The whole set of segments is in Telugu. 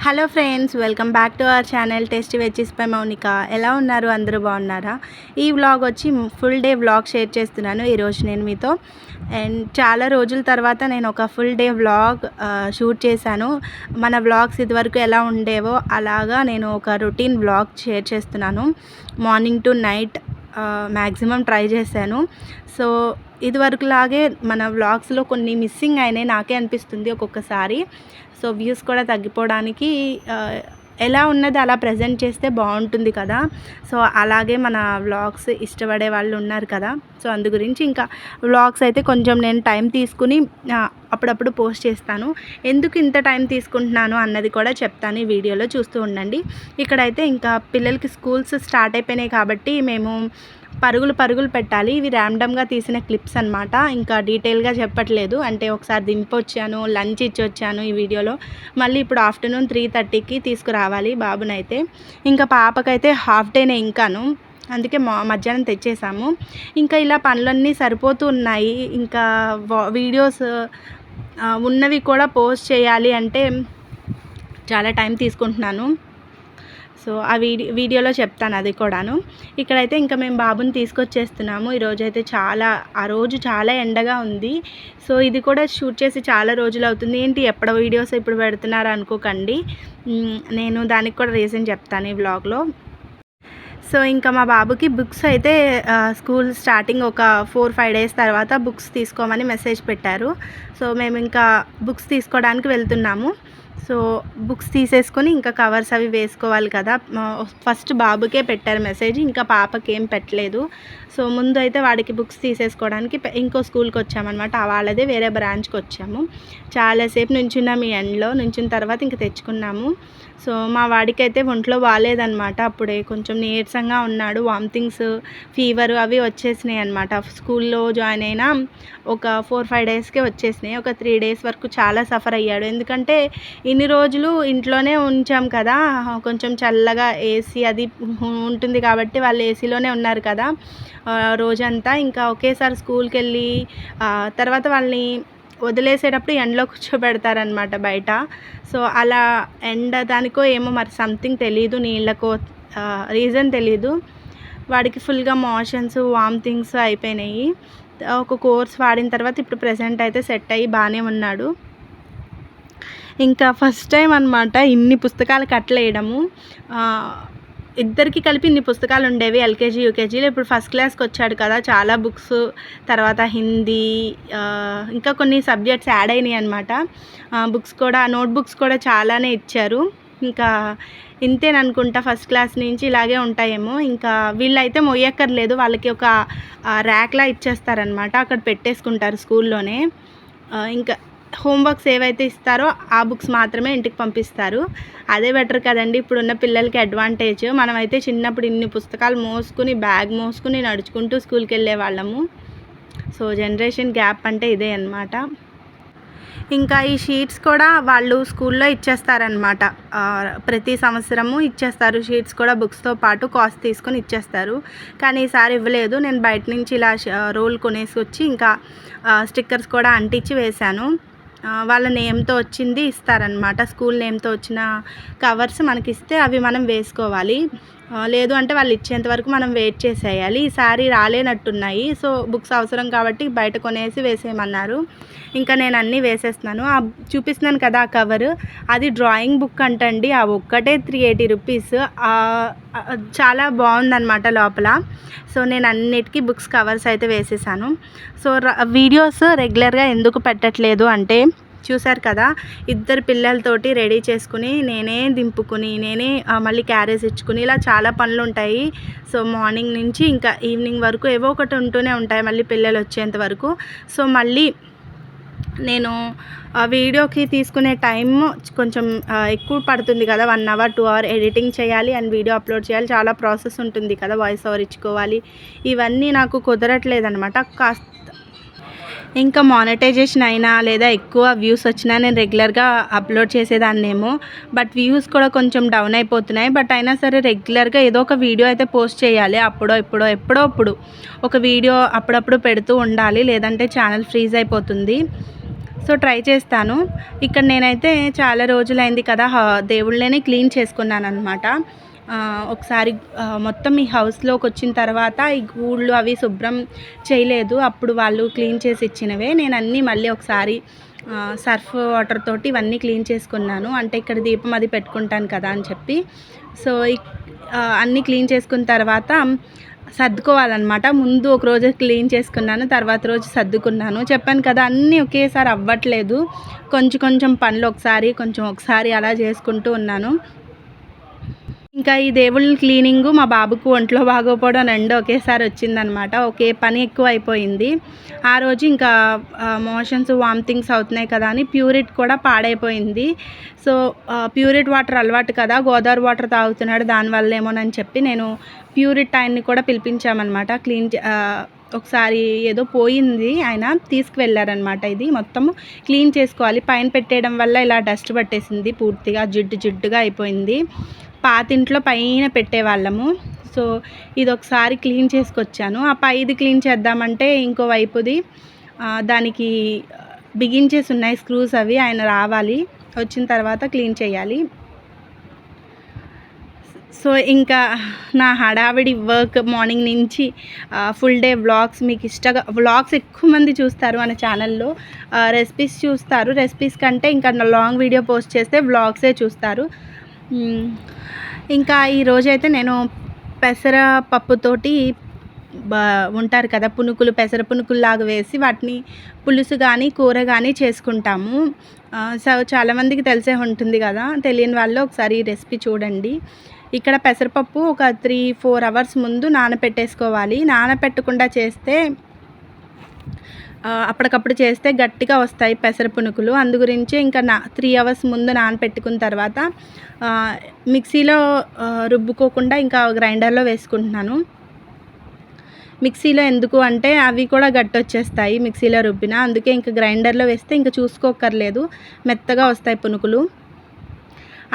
Hello friends, welcome back to our channel tasty veggies by Mounika. ఎలా ఉన్నారు? అందరూ బాగున్నారా? ఈ వ్లాగ్ వచ్చి ఫుల్ డే వ్లాగ్ షేర్ చేస్తున్నాను ఈరోజు నేను మీతో. అండ్ చాలా రోజుల తర్వాత నేను ఒక ఫుల్ డే వ్లాగ్ షూట్ చేశాను. మన వ్లాగ్స్ ఇదివరకు ఎలా ఉండేవో అలాగా నేను ఒక రొటీన్ వ్లాగ్ షేర్ చేస్తున్నాను. Morning to night maximum try చేశాను. సో ఇదివరకులాగే మన వ్లాగ్స్లో కొన్ని మిస్సింగ్ అయినాయి నాకే అనిపిస్తుంది ఒక్కొక్కసారి. సో వ్యూస్ కూడా తగ్గిపోవడానికి ఎలా ఉన్నది అలా ప్రజెంట్ చేస్తే బాగుంటుంది కదా. సో అలాగే మన వ్లాగ్స్ ఇష్టపడే వాళ్ళు ఉన్నారు కదా. సో అందు గురించి ఇంకా వ్లాగ్స్ అయితే కొంచెం నేను టైం తీసుకుని అప్పుడప్పుడు పోస్ట్ చేస్తాను. ఎందుకు ఇంత టైం తీసుకుంటున్నాను అన్నది కూడా చెప్తాను ఈ వీడియోలో, చూస్తూ ఉండండి. ఇక్కడైతే ఇంకా పిల్లలకి స్కూల్స్ స్టార్ట్ అయిపోయినాయి కాబట్టి మేము పరుగులు పెట్టాలి. ఇవి ర్యాండమ్గా తీసిన క్లిప్స్ అనమాట. ఇంకా డీటెయిల్గా చెప్పట్లేదు. అంటే ఒకసారి దింపొచ్చాను, లంచ్ ఇచ్చొచ్చాను ఈ వీడియోలో. మళ్ళీ ఇప్పుడు ఆఫ్టర్నూన్ 3:30కి తీసుకురావాలి బాబునైతే. ఇంకా పాపకైతే హాఫ్ డేనే ఇంకాను, అందుకే మధ్యాహ్నం తెచ్చేసాము. ఇంకా ఇలా పనులన్నీ సరిపోతూ ఉన్నాయి. ఇంకా వీడియోస్ ఉన్నవి కూడా పోస్ట్ చేయాలి అంటే చాలా టైం తీసుకుంటున్నాను. సో ఆ వీడియోలో చెప్తాను అది కూడాను. ఇక్కడైతే ఇంకా మేము బాబుని తీసుకొచ్చేస్తున్నాము. ఈరోజైతే ఆ రోజు చాలా ఎండగా ఉంది. సో ఇది కూడా షూట్ చేసి చాలా రోజులు అవుతుంది. ఏంటి ఎప్పుడు వీడియోస్ ఇప్పుడు పెడుతున్నారు అనుకోకండి. నేను దానికి కూడా రీజన్ చెప్తాను ఈ వ్లాగ్లో. సో ఇంకా మా బాబుకి బుక్స్ అయితే స్కూల్ స్టార్టింగ్ ఒక 4-5 డేస్ తర్వాత బుక్స్ తీసుకోమని మెసేజ్ పెట్టారు. సో మేము ఇంకా బుక్స్ తీసుకోవడానికి వెళ్తున్నాము. సో బుక్స్ తీసేసుకొని ఇంకా కవర్స్ అవి వేసుకోవాలి కదా. ఫస్ట్ బాబుకే పెట్టారు మెసేజ్, ఇంకా పాపకి ఏం పెట్టలేదు. సో ముందు అయితే వాడికి బుక్స్ తీసేసుకోవడానికి ఇంకో స్కూల్కి వచ్చామన్నమాట. వాళ్ళదే వేరే బ్రాంచ్కి వచ్చాము. చాలాసేపు నుంచున్నాం ఈ ఎండ్లో. నుంచిన తర్వాత ఇంకా తెచ్చుకున్నాము. సో మా వాడికైతే ఒంట్లో బాగాలేదనమాట. అప్పుడే కొంచెం నీరసంగా ఉన్నాడు. వామిటింగ్స్, ఫీవర్ అవి వచ్చేసినాయి అనమాట. స్కూల్లో జాయిన్ అయినా ఒక 4-5 డేస్కే వచ్చేసినాయి. ఒక 3 డేస్ వరకు చాలా సఫర్ అయ్యాడు. ఎందుకంటే ఇన్ని రోజులు ఇంట్లోనే ఉంచాం కదా, కొంచెం చల్లగా ఏసీ అది ఉంటుంది కాబట్టి వాళ్ళు ఏసీలోనే ఉన్నారు కదా రోజంతా. ఇంకా ఒకేసారి స్కూల్కి వెళ్ళి తర్వాత వాళ్ళని వదిలేసేటప్పుడు ఎండలో కూర్చోబెడతారనమాట బయట. సో అలా ఎండ దానికో ఏమో మరి సంథింగ్ తెలీదు, నీళ్ళకో రీజన్ తెలీదు, వాడికి ఫుల్గా మోషన్స్, వామిటింగ్స్ అయిపోయినాయి. ఒక కోర్స్ వాడిన తర్వాత ఇప్పుడు ప్రెజెంట్ అయితే సెట్ అయ్యి బాగానే ఉన్నాడు. ఇంకా ఫస్ట్ టైం అనమాట ఇన్ని పుస్తకాలు కట్టలేయడము. ఇద్దరికి కలిపి ఇన్ని పుస్తకాలు ఉండేవి ఎల్కేజీ యూకేజీలో. ఇప్పుడు ఫస్ట్ క్లాస్కి వచ్చాడు కదా, చాలా బుక్స్, తర్వాత హిందీ, ఇంకా కొన్ని సబ్జెక్ట్స్ యాడ్ అయినాయి అనమాట. బుక్స్ కూడా, నోట్బుక్స్ కూడా చాలానే ఇచ్చారు. ఇంకా ఇంతేననుకుంటా, ఫస్ట్ క్లాస్ నుంచి ఇలాగే ఉంటాయేమో. ఇంకా వీళ్ళైతే మొయ్యక్కర్లేదు, వాళ్ళకి ఒక ర్యాక్లా ఇచ్చేస్తారనమాట, అక్కడ పెట్టేసుకుంటారు స్కూల్లోనే. ఇంకా హోంవర్క్స్ ఏవైతే ఇస్తారో ఆ బుక్స్ మాత్రమే ఇంటికి పంపిస్తారు. అదే బెటర్ కదండి ఇప్పుడున్న పిల్లలకి అడ్వాంటేజ్. మనమైతే చిన్నప్పుడు ఇన్ని పుస్తకాలు మోసుకుని, బ్యాగ్ మోసుకుని నడుచుకుంటూ స్కూల్కి వెళ్ళే వాళ్ళము. సో జనరేషన్ గ్యాప్ అంటే ఇదే అన్నమాట. ఇంకా ఈ షీట్స్ కూడా వాళ్ళు స్కూల్లో ఇచ్చేస్తారనమాట. ప్రతి సంవత్సరము ఇచ్చేస్తారు షీట్స్ కూడా, బుక్స్తో పాటు కాస్ట్ తీసుకొని ఇచ్చేస్తారు. కానీ ఈసారి ఇవ్వలేదు. నేను బయట నుంచి ఇలా రోల్ కొనేసి వచ్చి ఇంకా స్టిక్కర్స్ కూడా అంటించి వేశాను. వాళ్ళ నేమ్తో వచ్చింది ఇస్తారనమాట. స్కూల్ నేమ్తో వచ్చిన కవర్స్ మనకి ఇస్తే అవి మనం వేసుకోవాలి. లేదు అంటే వాళ్ళు ఇచ్చేంత వరకు మనం వెయిట్ చేసేయాలి. ఈసారి రాలేనట్టున్నాయి. సో బుక్స్ అవసరం కాబట్టి బయట కొనేసి వేసేయమన్నారు. ఇంకా నేను అన్నీ వేసేస్తున్నాను. చూపిస్తున్నాను కదా ఆ కవర్, అది డ్రాయింగ్ బుక్ అంటండి. ఆ ఒక్కటే 380 రూపీస్. చాలా బాగుందన్నమాట లోపల. సో నేను అన్నిటికీ బుక్స్ కవర్స్ అయితే వేసేసాను. సో వీడియోస్ రెగ్యులర్గా ఎందుకు పెట్టట్లేదు అంటే, చూసారు కదా, ఇద్దరు పిల్లలతోటి రెడీ చేసుకుని నేనే దింపుకుని నేనే మళ్ళీ క్యారేజ్ ఇచ్చుకుని ఇలా చాలా పనులు ఉంటాయి. సో మార్నింగ్ నుంచి ఇంకా ఈవినింగ్ వరకు ఏవో ఒకటి ఉంటూనే ఉంటాయి మళ్ళీ పిల్లలు వచ్చేంత వరకు. సో మళ్ళీ నేను వీడియోకి తీసుకునే టైం కొంచెం ఎక్కువ పడుతుంది కదా, 1 hour 2 hour ఎడిటింగ్ చేయాలి అండ్ వీడియో అప్లోడ్ చేయాలి. చాలా ప్రాసెస్ ఉంటుంది కదా, వాయిస్ ఓవర్ ఇచ్చుకోవాలి. ఇవన్నీ నాకు కుదరట్లేదు అనమాట. ఇంకా మానిటైజేషన్ అయినా లేదా ఎక్కువ వ్యూస్ వచ్చినా నేను రెగ్యులర్గా అప్లోడ్ చేసేదాన్నేమో. బట్ వ్యూస్ కూడా కొంచెం డౌన్ అయిపోతున్నాయి. బట్ అయినా సరే రెగ్యులర్గా ఏదో ఒక వీడియో అయితే పోస్ట్ చేయాలి. ఎప్పుడో ఒక వీడియో అప్పుడప్పుడు పెడుతూ ఉండాలి, లేదంటే ఛానల్ ఫ్రీజ్ అయిపోతుంది. సో ట్రై చేస్తాను. ఇక్కడ నేనైతే చాలా రోజులైంది కదా దేవుళ్ళనే క్లీన్ చేసుకున్నాను అనమాట. ఒకసారి మొత్తం ఈ హౌస్లోకి వచ్చిన తర్వాత ఈ గూళ్ళు అవి శుభ్రం చేయలేదు. అప్పుడు వాళ్ళు క్లీన్ చేసి ఇచ్చినవే. నేను అన్నీ మళ్ళీ ఒకసారి సర్ఫ్ వాటర్ తోటి ఇవన్నీ క్లీన్ చేసుకున్నాను. అంటే ఇక్కడ దీపం అది పెట్టుకుంటాను కదా అని చెప్పి. సో అన్నీ క్లీన్ చేసుకున్న తర్వాత సర్దుకోవాలన్నమాట. ముందు ఒక రోజు క్లీన్ చేసుకున్నాను, తర్వాత రోజు సర్దుకున్నాను. చెప్పాను కదా అన్నీ ఒకేసారి అవ్వట్లేదు. కొంచెం కొంచెం పనులు ఒకసారి అలా చేసుకుంటూ ఉన్నాను. ఇంకా ఈ దేవుళ్ళ క్లీనింగు మా బాబుకు ఒంట్లో బాగోపోవడం రెండు ఒకేసారి వచ్చిందనమాట. ఒకే పని ఎక్కువ అయిపోయింది. ఆ రోజు ఇంకా మోషన్స్ వామిటింగ్స్ అవుతున్నాయి కదా అని ప్యూరిట్ కూడా పాడైపోయింది. సో ప్యూరిట్ వాటర్ అలవాటు కదా, గోదావరి వాటర్ తాగుతున్నాడు, దానివల్ల ఏమోనని చెప్పి నేను ప్యూరిట్ ఆయన్ని కూడా పిలిపించామన్నమాట. ఒకసారి ఏదో పోయింది, ఆయన తీసుకువెళ్ళారనమాట. ఇది మొత్తము క్లీన్ చేసుకోవాలి. పైన పెట్టేయడం వల్ల ఇలా డస్ట్ పట్టేసింది, పూర్తిగా జిడ్డుగా అయిపోయింది. పాతింట్లో పైన పెట్టేవాళ్ళము. సో ఇది ఒకసారి క్లీన్ చేసుకొచ్చాను. ఆ పైది క్లీన్ చేద్దామంటే ఇంకో వైపుది దానికి బిగించేసి ఉన్నాయి స్క్రూస్. అవి ఆయన రావాలి, వచ్చిన తర్వాత క్లీన్ చేయాలి. సో ఇంకా నా హడావిడి వర్క్ మార్నింగ్ నుంచి ఫుల్ డే వ్లాగ్స్. మీకు వ్లాగ్స్ ఎక్కువ మంది చూస్తారు మన ఛానల్లో. రెసిపీస్ చూస్తారు, రెసిపీస్ కంటే ఇంకా లాంగ్ వీడియో పోస్ట్ చేస్తే వ్లాగ్సే చూస్తారు. ఇంకా ఈరోజైతే నేను పెసరపప్పుతోటి ఉంటారు కదా పునుకులు, పెసర పునుకుల్లాగా వేసి వాటిని పులుసు కానీ కూర కానీ చేసుకుంటాము. సో చాలామందికి తెలిసే ఉంటుంది కదా, తెలియని వాళ్ళు ఒకసారి ఈ రెసిపీ చూడండి. ఇక్కడ పెసరపప్పు ఒక 3-4 అవర్స్ ముందు నానపెట్టేసుకోవాలి. నానపెట్టకుండా చేస్తే అప్పటికప్పుడు చేస్తే గట్టిగా వస్తాయి పెసర పునుకులు. అందు గురించి ఇంకా 3 అవర్స్ ముందు నానపెట్టుకున్న తర్వాత మిక్సీలో రుబ్బుకోకుండా ఇంకా గ్రైండర్లో వేసుకుంటున్నాను. మిక్సీలో ఎందుకు అంటే అవి కూడా గట్టి వచ్చేస్తాయి మిక్సీలో రుబ్బిన. అందుకే ఇంకా గ్రైండర్లో వేస్తే ఇంకా చూసుకోక్కర్లేదు, మెత్తగా వస్తాయి పునుకులు.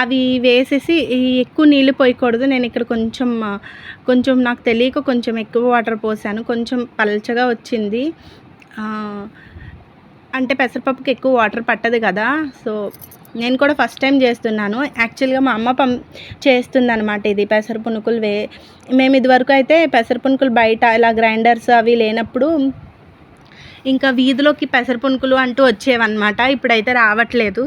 అవి వేసేసి ఎక్కువ నీళ్ళు పోయకూడదు. నేను ఇక్కడ కొంచెం నాకు తెలియక కొంచెం ఎక్కువ వాటర్ పోసాను, కొంచెం పల్చగా వచ్చింది. అంటే పెసరపప్పుకి ఎక్కువ వాటర్ పట్టదు కదా. సో నేను కూడా ఫస్ట్ టైం చేస్తున్నాను. యాక్చువల్గా మా అమ్మ చేస్తుందనమాట ఇది పెసర పునుకులు. మేము ఇదివరకు అయితే పెసర పునుకులు బయట ఇలా గ్రైండర్స్ అవి లేనప్పుడు ఇంకా వీధిలోకి పెసర పునుకులు అంటూ వచ్చేవన్నమాట. ఇప్పుడైతే రావట్లేదు.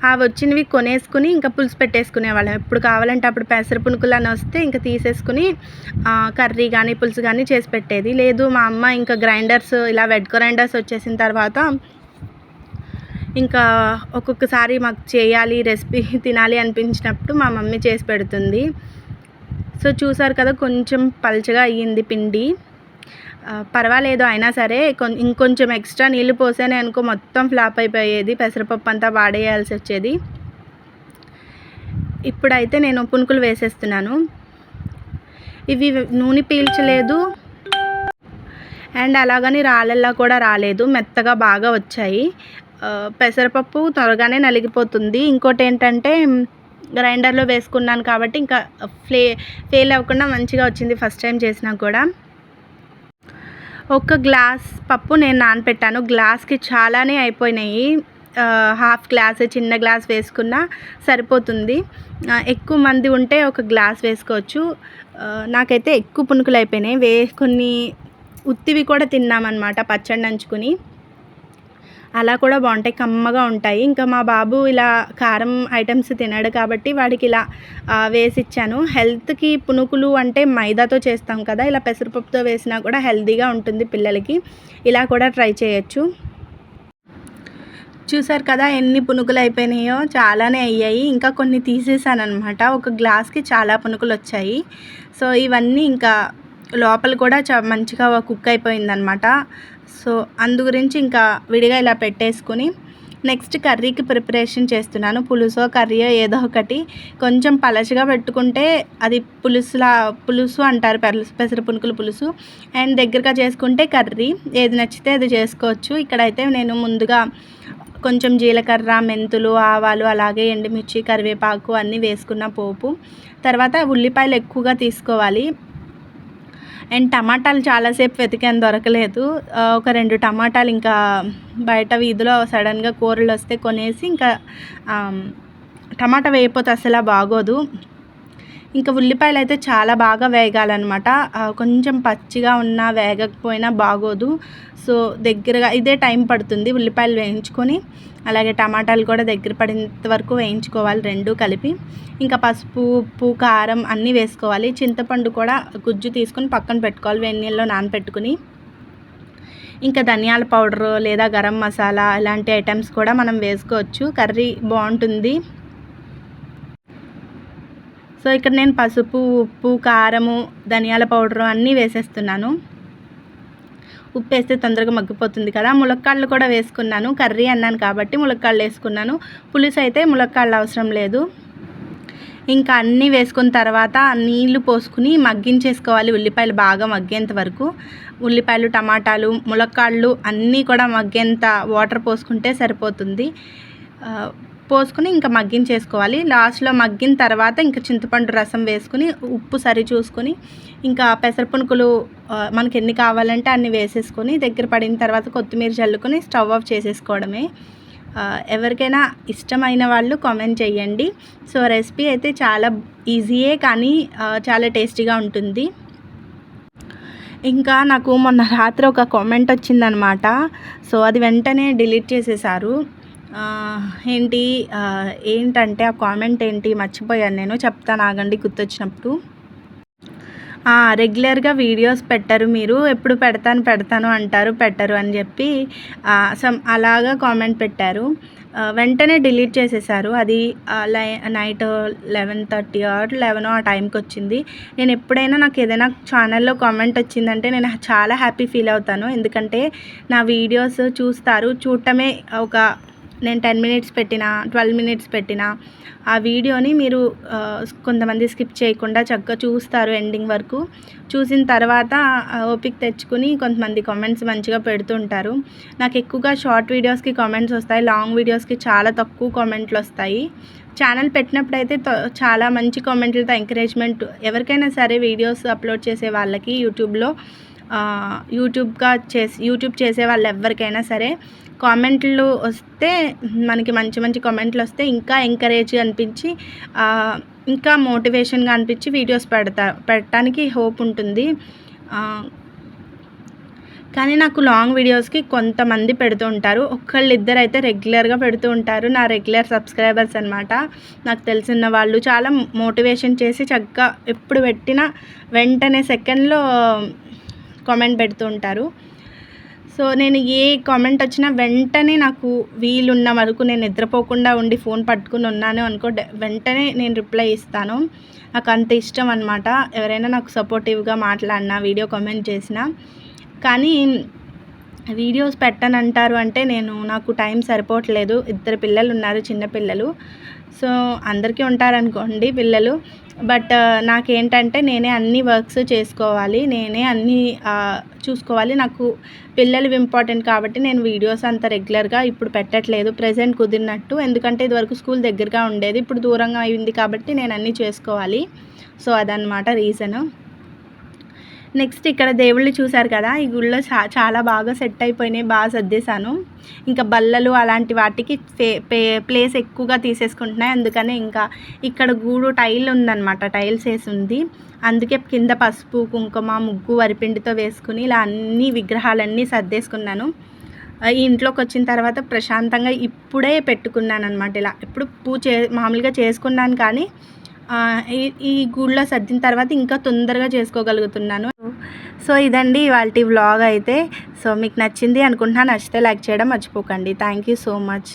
అవి వచ్చినవి కొనేసుకుని ఇంకా పులుసు పెట్టేసుకునేవాళ్ళం. ఎప్పుడు కావాలంటే అప్పుడు పెసర పునుకులు అని వస్తే ఇంకా తీసేసుకుని కర్రీ కానీ పులుసు కానీ చేసి పెట్టేది. లేదు మా అమ్మ ఇంకా గ్రైండర్స్ ఇలా వెడ్ గ్రైండర్స్ వచ్చేసిన తర్వాత ఇంకా ఒక్కొక్కసారి మాకు చేయాలి రెసిపీ తినాలి అనిపించినప్పుడు మా మమ్మీ చేసి పెడుతుంది. సో చూసారు కదా కొంచెం పల్చగా అయ్యింది పిండి. పర్వాలేదు, అయినా సరే ఇంకొంచెం ఎక్స్ట్రా నీళ్ళు పోసానే అనుకో మొత్తం ఫ్లాప్ అయిపోయేది, పెసరపప్పు అంతా వాడేయాల్సి వచ్చేది. ఇప్పుడైతే నేను పునుకులు వేసేస్తున్నాను. ఇవి నూనె పీల్చలేదు అండ్ అలాగని రాళ్ళల్లా కూడా రాలేదు, మెత్తగా బాగా వచ్చాయి. పెసరపప్పు త్వరగానే నలిగిపోతుంది. ఇంకోటి ఏంటంటే గ్రైండర్లో వేసుకున్నాను కాబట్టి ఇంకా ఫెయిల్ అవ్వకుండా మంచిగా వచ్చింది ఫస్ట్ టైం చేసినా కూడా. ఒక గ్లాస్ పప్పు నేను నానపెట్టాను, గ్లాస్కి చాలానే అయిపోయినాయి. హాఫ్ గ్లాస్ చిన్న గ్లాస్ వేసుకున్నా సరిపోతుంది. ఎక్కువ మంది ఉంటే ఒక గ్లాస్ వేసుకోవచ్చు. నాకైతే ఎక్కువ పునుకులు అయిపోయినాయి. కొన్ని ఉత్తివి కూడా తిన్నామన్నమాట పచ్చడి నంచుకుని. అలా కూడా బాగుంటాయి, కమ్మగా ఉంటాయి. ఇంకా మా బాబు ఇలా కారం ఐటమ్స్ తినాడు కాబట్టి వాడికి ఇలా వేసిచ్చాను. హెల్త్కి పునుకులు అంటే మైదాతో చేస్తాం కదా, ఇలా పెసరపప్పుతో వేసినా కూడా హెల్తీగా ఉంటుంది పిల్లలకి. ఇలా కూడా ట్రై చేయొచ్చు. చూసారు కదా ఎన్ని పునుకులు అయిపోయినాయో, చాలానే అయ్యాయి. ఇంకా కొన్ని తీసేసాను అనమాట. ఒక గ్లాస్కి చాలా పునుకులు వచ్చాయి. సో ఇవన్నీ ఇంకా లోపల కూడా మంచిగా కుక్ అయిపోయిందనమాట. సో అందు గురించి ఇంకా విడిగా ఇలా పెట్టేసుకుని నెక్స్ట్ కర్రీకి ప్రిపరేషన్ చేస్తున్నాను. పులుసో కర్రీయో ఏదో ఒకటి. కొంచెం పలచగా పెట్టుకుంటే అది పులుసు అంటారు, పెసర పునుకుల పులుసు. అండ్ దగ్గరగా చేసుకుంటే కర్రీ. ఏది నచ్చితే అది చేసుకోవచ్చు. ఇక్కడైతే నేను ముందుగా కొంచెం జీలకర్ర, మెంతులు, ఆవాలు, అలాగే ఎండుమిర్చి, కరివేపాకు అన్నీ వేసుకున్న పోపు. తర్వాత ఉల్లిపాయలు ఎక్కువగా తీసుకోవాలి. అండ్ టమాటాలు చాలాసేపు వెతికాను, దొరకలేదు. ఒక 2 టమాటాలు ఇంకా బయట వీధిలో సడన్గా కూరలు వస్తే కొనేసి ఇంకా టమాటా వేయకపోతే అసలు బాగోదు. ఇంకా ఉల్లిపాయలు అయితే చాలా బాగా వేగాలన్నమాట. కొంచెం పచ్చిగా ఉన్నా వేగకపోయినా బాగోదు. సో దగ్గరగా ఇదే టైం పడుతుంది ఉల్లిపాయలు వేయించుకొని, అలాగే టమాటాలు కూడా దగ్గర పడేంత వరకు వేయించుకోవాలి 2 కలిపి. ఇంకా పసుపు, ఉప్పు, కారం అన్నీ వేసుకోవాలి. చింతపండు కూడా గుజ్జు తీసుకొని పక్కన పెట్టుకోవాలి వేడి నీళ్ళలో నానబెట్టుకుని. ఇంకా ధనియాల పౌడరు లేదా గరం మసాలా ఇలాంటి ఐటమ్స్ కూడా మనం వేసుకోవచ్చు, కర్రీ బాగుంటుంది. సో ఇక్కడ నేను పసుపు, ఉప్పు, కారము, ధనియాల పౌడరు అన్నీ వేసేస్తున్నాను. ఉప్పు వేస్తే తొందరగా మగ్గిపోతుంది కదా. ములక్కాడలు కూడా వేసుకున్నాను, కర్రీ అన్నాను కాబట్టి ములక్కాడలు వేసుకున్నాను. పులుసు అయితే ములక్కాడలు అవసరం లేదు. ఇంకా అన్నీ వేసుకున్న తర్వాత నీళ్లు పోసుకుని మగ్గించేసుకోవాలి, ఉల్లిపాయలు బాగా మగ్గేంత వరకు. ఉల్లిపాయలు, టమాటాలు, ములక్కాడలు అన్నీ కూడా మగ్గేంత వాటర్ పోసుకుంటే సరిపోతుంది. పోసుకుని ఇంకా మగ్గించేసుకోవాలి. లాస్ట్లో మగ్గిన తర్వాత ఇంకా చింతపండు రసం వేసుకుని ఉప్పు సరి చూసుకొని ఇంకా పెసరపునుకులు మనకి ఎన్ని కావాలంటే అన్ని వేసేసుకొని దగ్గర పడిన తర్వాత కొత్తిమీర చల్లుకొని స్టవ్ ఆఫ్ చేసేసుకోవడమే. ఎవరికైనా ఇష్టమైన వాళ్ళు కామెంట్ చేయండి. సో రెసిపీ అయితే చాలా ఈజీయే కానీ చాలా టేస్టీగా ఉంటుంది. ఇంకా నాకు మొన్న రాత్రి ఒక కామెంట్ వచ్చిందనమాట. సో అది వెంటనే డిలీట్ చేసేసారు. ఏంటంటే ఆ కామెంట్ ఏంటి మర్చిపోయాను, నేను చెప్తాను ఆగండి గుర్తొచ్చినప్పుడు. రెగ్యులర్గా వీడియోస్ పెట్టరు మీరు, ఎప్పుడు పెడతాను అంటారు, పెట్టరు అని చెప్పి అలాగా కామెంట్ పెట్టారు. వెంటనే డిలీట్ చేసేసారు. అది నైట్ 11:30 or 11 ఆ టైంకి వచ్చింది. నేను ఎప్పుడైనా నాకు ఏదైనా ఛానల్లో కామెంట్ వచ్చిందంటే నేను చాలా హ్యాపీ ఫీల్ అవుతాను. ఎందుకంటే నా వీడియోస్ చూస్తారు, చూడటమే నేను 10 minutes పెట్టినా 12 minutes పెట్టినా ఆ వీడియోని మీరు కొంతమంది స్కిప్ చేయకుండా చక్కగా చూస్తారు ఎండింగ్ వరకు. చూసిన తర్వాత ఓపిక తెచ్చుకుని కొంతమంది కామెంట్స్ మంచిగా పెడుతుంటారు. నాకు ఎక్కువగా షార్ట్ వీడియోస్కి కామెంట్స్ వస్తాయి, లాంగ్ వీడియోస్కి చాలా తక్కువ కామెంట్లు వస్తాయి. ఛానల్ పెట్టినప్పుడు అయితే చాలా మంచి కామెంట్లతో ఎంకరేజ్మెంట్, ఎవరికైనా సరే వీడియోస్ అప్లోడ్ చేసే వాళ్ళకి యూట్యూబ్ చేసే వాళ్ళు ఎవరికైనా సరే కామెంట్లు వస్తే, మనకి మంచి మంచి కామెంట్లు వస్తే ఇంకా ఎంకరేజ్ అనిపించి ఇంకా మోటివేషన్గా అనిపించి వీడియోస్ పెట్టడానికి హోప్ ఉంటుంది. కానీ నాకు లాంగ్ వీడియోస్కి కొంతమంది పెడుతూ ఉంటారు, ఇద్దరు అయితే రెగ్యులర్గా పెడుతూ ఉంటారు, నా రెగ్యులర్ సబ్స్క్రైబర్స్ అనమాట. నాకు తెలిసిన వాళ్ళు చాలా మోటివేషన్ చేసి చక్కగా ఎప్పుడు పెట్టినా వెంటనే సెకండ్లో కామెంట్ పెడుతూ ఉంటారు. సో నేను ఏ కామెంట్ వచ్చినా వెంటనే నాకు వీలున్న వరకు నేను నిద్రపోకుండా ఉండి ఫోన్ పట్టుకుని ఉన్నాను అనుకో, వెంటనే నేను రిప్లై ఇస్తాను. నాకు అంత ఇష్టం అనమాట ఎవరైనా నాకు సపోర్టివ్గా మాట్లాడినా, వీడియో కామెంట్ చేసినా. కానీ వీడియోస్ పెట్టనంటారు అంటే నాకు టైం సరిపోవట్లేదు. 2 పిల్లలు ఉన్నారు, చిన్న పిల్లలు. సో అందరికీ ఉంటారనుకోండి పిల్లలు, బట్ నాకేంటంటే నేనే అన్ని వర్క్స్ చేసుకోవాలి, నేనే అన్నీ చూసుకోవాలి. నాకు పిల్లలు ఇంపార్టెంట్ కాబట్టి నేను వీడియోస్ అంత రెగ్యులర్గా ఇప్పుడు పెట్టట్లేదు, ప్రెజెంట్ కుదిరినట్టు. ఎందుకంటే ఇదివరకు స్కూల్ దగ్గరగా ఉండేది, ఇప్పుడు దూరంగా అయింది కాబట్టి నేను అన్నీ చేసుకోవాలి. సో అదనమాట రీజను. నెక్స్ట్ ఇక్కడ దేవుళ్ళు చూశారు కదా, ఈ గుళ్ళో చాలా బాగా సెట్ అయిపోయినాయి, బాగా సర్దేశాను. ఇంకా బల్లలు అలాంటి వాటికి ప్లేస్ ఎక్కువగా తీసేసుకుంటున్నాయి. అందుకని ఇంకా ఇక్కడ గూడు టైల్ ఉందన్నమాట, టైల్స్ వేసి ఉంది. అందుకే కింద పసుపు, కుంకుమ, ముగ్గు, వరిపిండితో వేసుకుని ఇలా అన్ని విగ్రహాలన్నీ సర్దేసుకున్నాను. ఈ ఇంట్లోకి వచ్చిన తర్వాత ప్రశాంతంగా ఇప్పుడే పెట్టుకున్నాను అనమాట. ఇలా ఎప్పుడు మామూలుగా చేసుకున్నాను, కానీ ఈ గుళ్ళో సర్దిన తర్వాత ఇంకా తొందరగా చేసుకోగలుగుతున్నాను. సో ఇదండి ఇవాల్టి వ్లాగ్ అయితే. సో మీకు నచ్చింది అనుకుంటున్నాను, నచ్చితే లైక్ చేయడం మర్చిపోకండి. Thank you so much.